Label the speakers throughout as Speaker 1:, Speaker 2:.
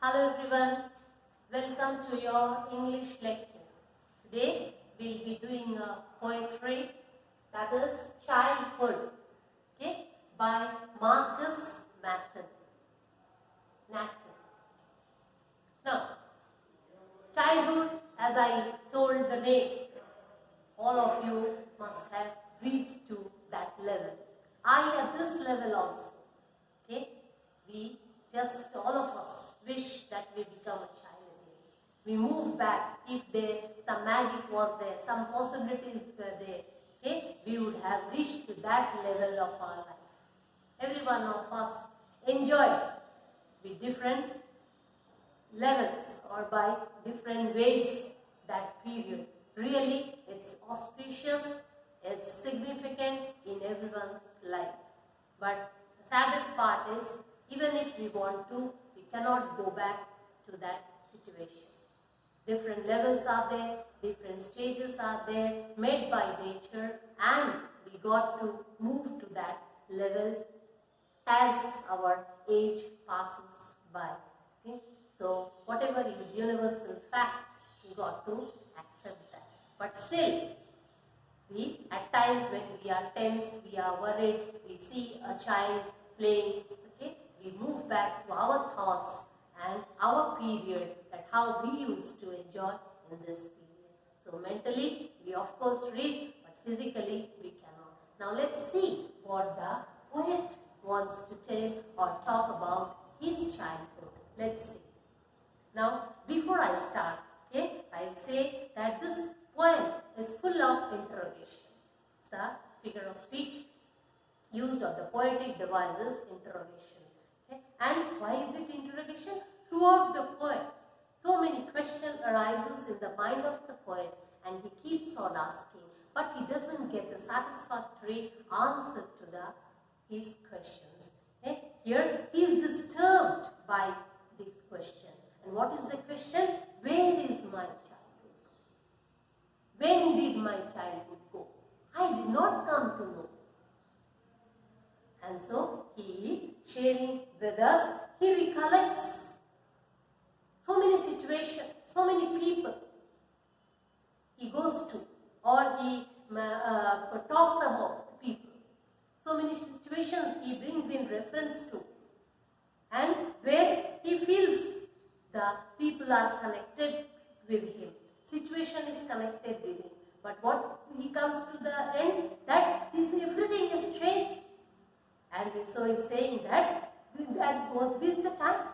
Speaker 1: Hello everyone, welcome to your English lecture. Today we will be doing a poetry, that is Childhood, okay, by Marcus Matton. Now, childhood, as I told the name, all of you must have reached to that level. I at this level also, okay, we just all of us wish that we become a child again. We move back. If there some magic was there, some possibilities were there, okay, we would have reached to that level of our life. Every one of us enjoy with different levels or by different ways that period. Really, it's auspicious, it's significant in everyone's life. But the saddest part is, even if we want to, we cannot go back to that situation. Different levels are there, different stages are there, made by nature, and we got to move to that level as our age passes by. Okay? So, whatever is universal fact, we got to accept that. But still, we at times when we are tense, we are worried, we see a child playing, okay, we move back to our thoughts and our period, that how we used to enjoy in this period. So mentally we of course reach, but physically we cannot. Now let's see what the poet wants to tell or talk about his childhood. Let's see. Now before I start, okay, I'll say that this poem is full of interrogation. It's a figure of speech used of the poetic devices, interrogation. Okay? And why is it interrogation? Throughout the poem, so many questions arises in the mind of the poet, and he keeps on asking, but he doesn't get a satisfactory answer to his questions. Okay? Here he is disturbed by this question. And what is the question? Where is my childhood? When did my childhood go? I did not come to know. And so he is sharing with us, he recollects so many situations, so many people he goes to, or he talks about people. So many situations he brings in reference to, and where he feels the people are connected with him. Situation is connected with him. But what he comes to the end, that everything is changed. And so he's saying that was this the time?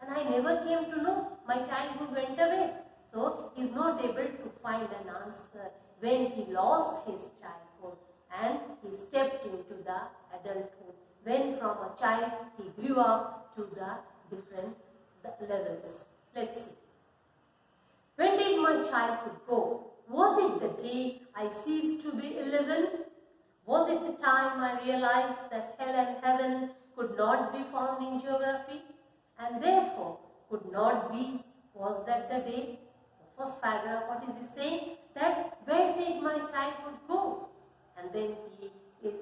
Speaker 1: And I never came to know. My childhood went away. So he's not able to find an answer when he lost his childhood and he stepped into the adulthood. When from a child he grew up to the different levels. Let's see. When did my childhood go? Was it the day I ceased to be 11? Was it the time I realized that hell and heaven could not be found in geography, and therefore could not be? Was that the day? So first paragraph, what is he saying? That where did my childhood go? And then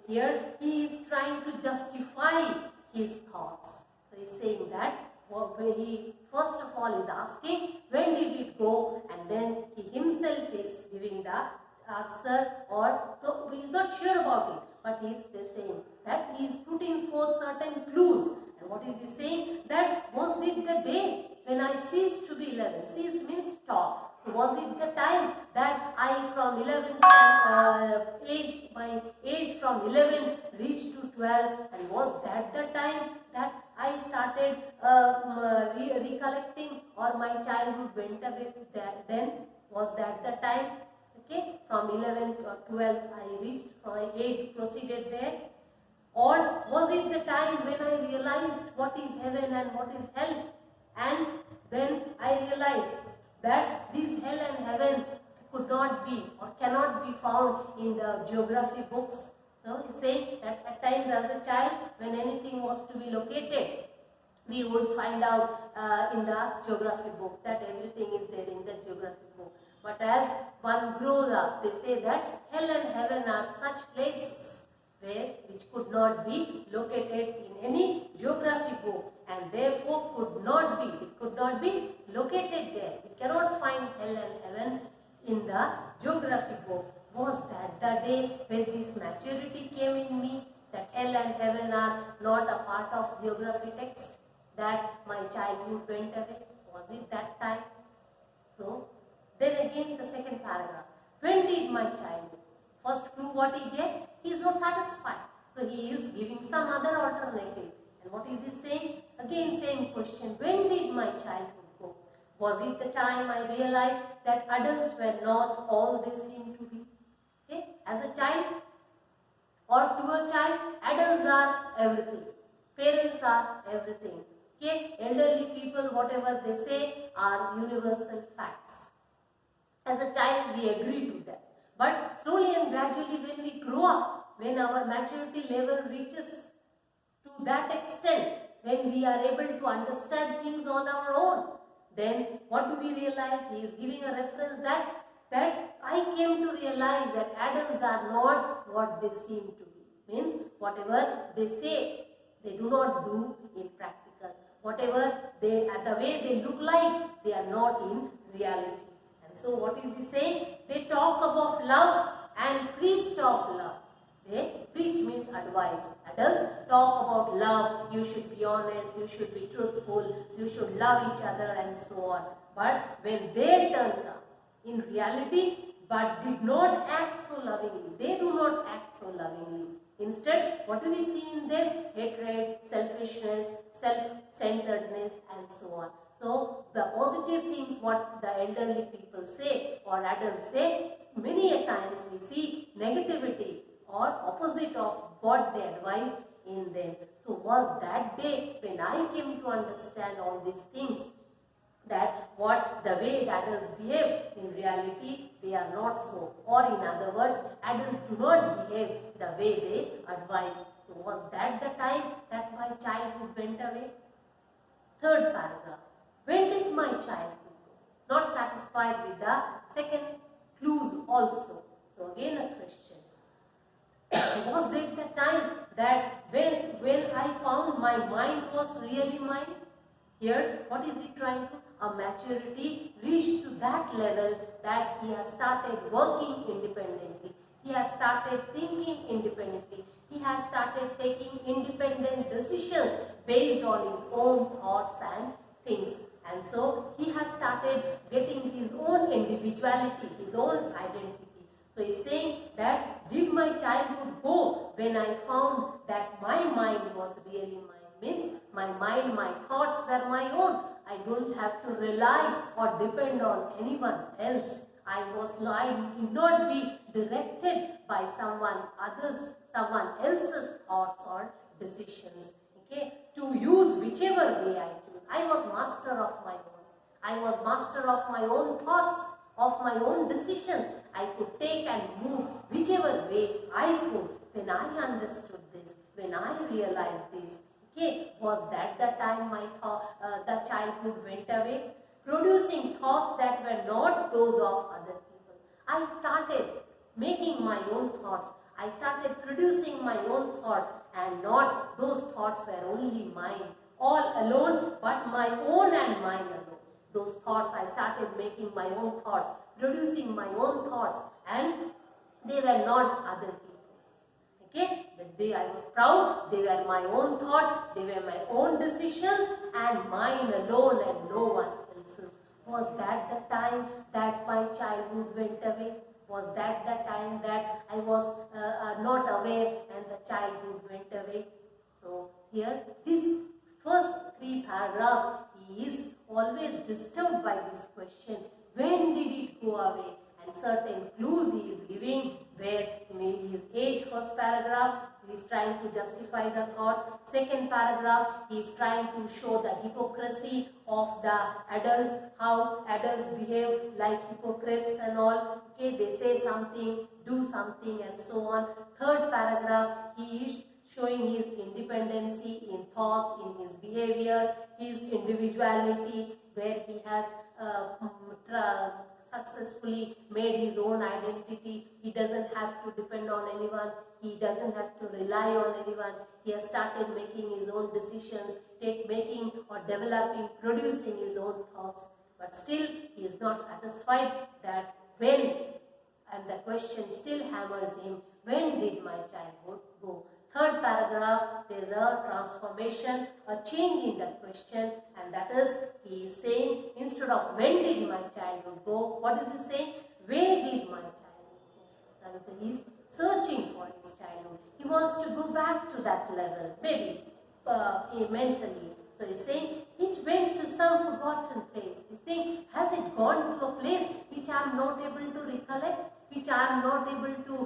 Speaker 1: here he is trying to justify his thoughts. So he is saying that he first of all is asking when did it go, and then he himself is giving the answer, or he is not sure about it, but he is saying that he is putting forth certain clues. And what is he saying? That was it the day when I ceased to be 11? Cease means stop. So was it the time that I from 11 my age from 11 reached to 12, and was that the time that I started recollecting, or my childhood went away then? Was that the time? Okay, from 11 to 12 I reached, my age proceeded there. Or was it the time when I realized what is heaven and what is hell? And then I realized that this hell and heaven could not be or cannot be found in the geography books. So he's saying that at times as a child, when anything was to be located, we would find out in the geography book that everything is there in the geography book. But as one grows up, they say that hell and heaven are such places which could not be located in any geography book. and therefore could not be located there. We cannot find hell and heaven in the geography book. Was that the day when this maturity came in me, that hell and heaven are not a part of geography text, that my childhood went away? Was it that time? So, then again the second paragraph. When did my childhood? First clue what he gave, he is not satisfied. So, he is giving some other alternative. And what is he saying? Again same question. When did my childhood go? Was it the time I realized that adults were not all they seem to be? Okay? As a child or to a child, adults are everything. Parents are everything. Okay? Elderly people, whatever they say, are universal facts. As a child, we agree to that. But slowly and gradually, when we grow up, when our maturity level reaches to that extent, when we are able to understand things on our own, then what do we realize? He is giving a reference that I came to realize that adults are not what they seem to be. Means whatever they say, they do not do in practical. Whatever the way they look like, they are not in reality. And so what is he saying? They talk about love and preached of love. They preach means advice. Adults talk about love, you should be honest, you should be truthful, you should love each other and so on. But when they turn up in reality, but did not act so lovingly, they do not act so lovingly. Instead, what do we see in them? Hatred, selfishness, self-centeredness and so on. So, the positive things what the elderly people say or adults say, many a times we see negativity or opposite of what they advise in them. So, was that day when I came to understand all these things, that what the way adults behave, in reality they are not so, or in other words, adults do not behave the way they advise. So was that the time that my childhood went away? Third paragraph. When did my childhood go? Not satisfied with the second clues also. So again a question. Was that the time that when I found my mind was really mine? Here, what is he trying to? A maturity reached to that level that he has started working independently. He has started thinking independently. He has started taking independent decisions based on his own thoughts and things. And so, he has started getting his own individuality, his own identity. So, he is saying that did my childhood go when I found that my mind was really mine? Means my mind, my thoughts were my own. I don't have to rely or depend on anyone else. I need not be directed by someone else's thoughts or decisions. Okay, to use whichever way I choose. I was master of my own. I was master of my own thoughts, of my own decisions. I could take and move whichever way I could. When I understood this, when I realized this, okay, was that the time the childhood went away? Producing thoughts that were not those of other people. I started making my own thoughts. I started producing my own thoughts, and not those thoughts were only mine, all alone, but my own and mine alone. Those thoughts, I started making my own thoughts, producing my own thoughts, and they were not other people's. Okay, I was proud, they were my own thoughts, they were my own decisions, and mine alone and no one else's. Was that the time that my childhood went away? Was that the time that I was not aware and the childhood went away? So here, this first 3 paragraphs, he is always disturbed by this question. When did it go away? And certain clues he is giving, where in his age, first paragraph, he is trying to justify the thoughts. Second paragraph, he is trying to show the hypocrisy of the adults, how adults behave like hypocrites and all. Okay, they say something, do something and so on. Third paragraph, he is showing his independency in thoughts, in his behavior, his individuality, where he has successfully made his own identity. He doesn't have to depend on anyone. He doesn't have to rely on anyone. He has started making his own decisions, making or developing, producing his own thoughts. But still, he is not satisfied that when, and the question still hammers him, when did my childhood go? Third paragraph, there is a transformation, a change in that question, and that is, he is saying, instead of when did my childhood go, what is he saying? Where did my childhood go? That is, he is searching for his childhood. He wants to go back to that level, maybe mentally. So he is saying, it went to some forgotten place. He is saying, has it gone to a place which I am not able to recollect? Which I am not able to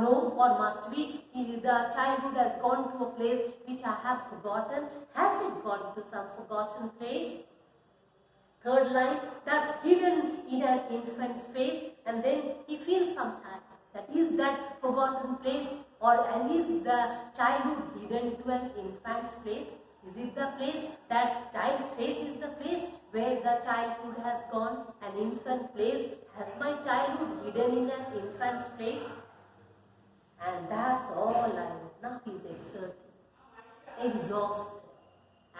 Speaker 1: know, or must be the childhood has gone to a place which I have forgotten. Has it gone to some forgotten place? Third line, that's hidden in an infant's face, and then he feels sometimes that is that forgotten place, or is the childhood hidden to an infant's face? Is it the place, that child's face is the place where the childhood has gone, an infant place? Has my childhood hidden in an infant's face? And that's all I know. Now he is exerted, exhausted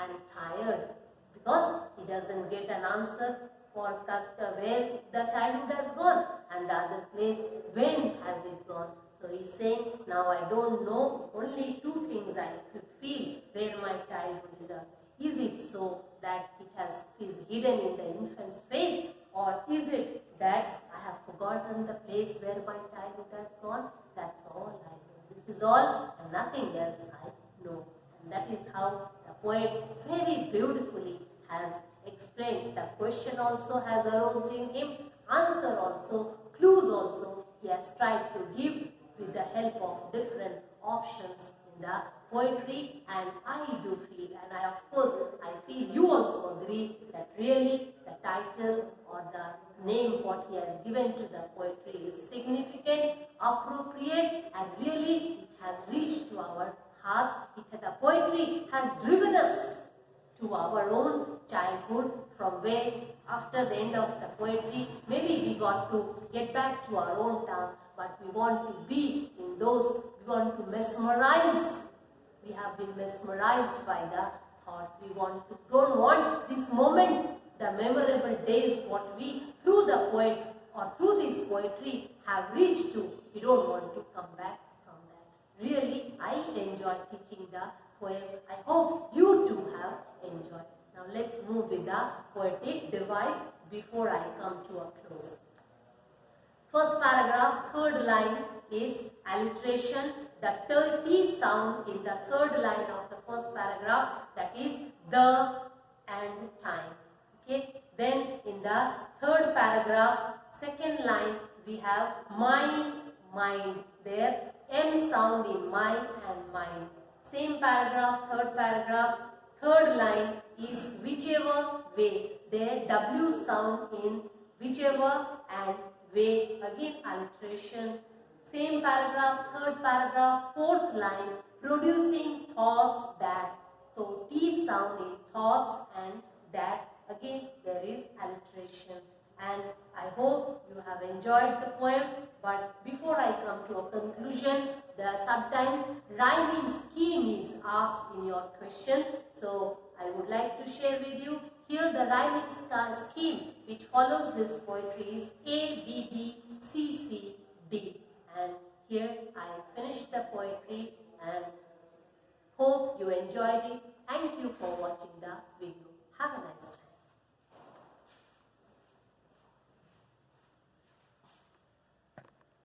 Speaker 1: and tired, because he doesn't get an answer for where the childhood has gone, and the other place, when has it gone. So he is saying, now I don't know, only two things I feel where my childhood is. Is it so that it is hidden in the infant's face, or is it that I have forgotten the place where my childhood has gone? That's all I know. This is all and nothing else I know. And that is how the poet very beautifully has explained. The question also has arose in him, answer also, clues also he has tried to give with the help of different options in the poetry. And I do feel, and of course I feel you also agree, that really the title or the name what he has given to the poetry is significant, appropriate, and really it has reached to our hearts. The poetry has driven us to our own childhood, from where after the end of the poetry maybe we got to get back to our own task, but we want to be in those, we want to mesmerize. We have been mesmerized by the thoughts. We don't want this moment, the memorable days what we through the poet or through this poetry have reached to. We don't want to come back from that. Really, I enjoy teaching the poem. I hope you too have enjoyed. Now let's move with the poetic device before I come to a close. First paragraph, third line is alliteration. The T sound in the third line of the first paragraph, that is the and time. Okay. Then in the third paragraph, second line, we have mind, mind. There M sound in mind and mind. Same paragraph, third paragraph, third line is whichever way. There W sound in whichever and way. Again alliteration. Same paragraph, third paragraph, fourth line, producing thoughts that. So T sound in thoughts and that. Again there is alliteration. And I hope you have enjoyed the poem. But before I come to a conclusion, sometimes rhyming scheme is asked in your question. So I would like to share with you. Here the rhyming scheme which follows this poetry is A, B, B, C, C, D. And here I finished the poetry and hope you enjoyed it. Thank you for watching the video. Have a nice day.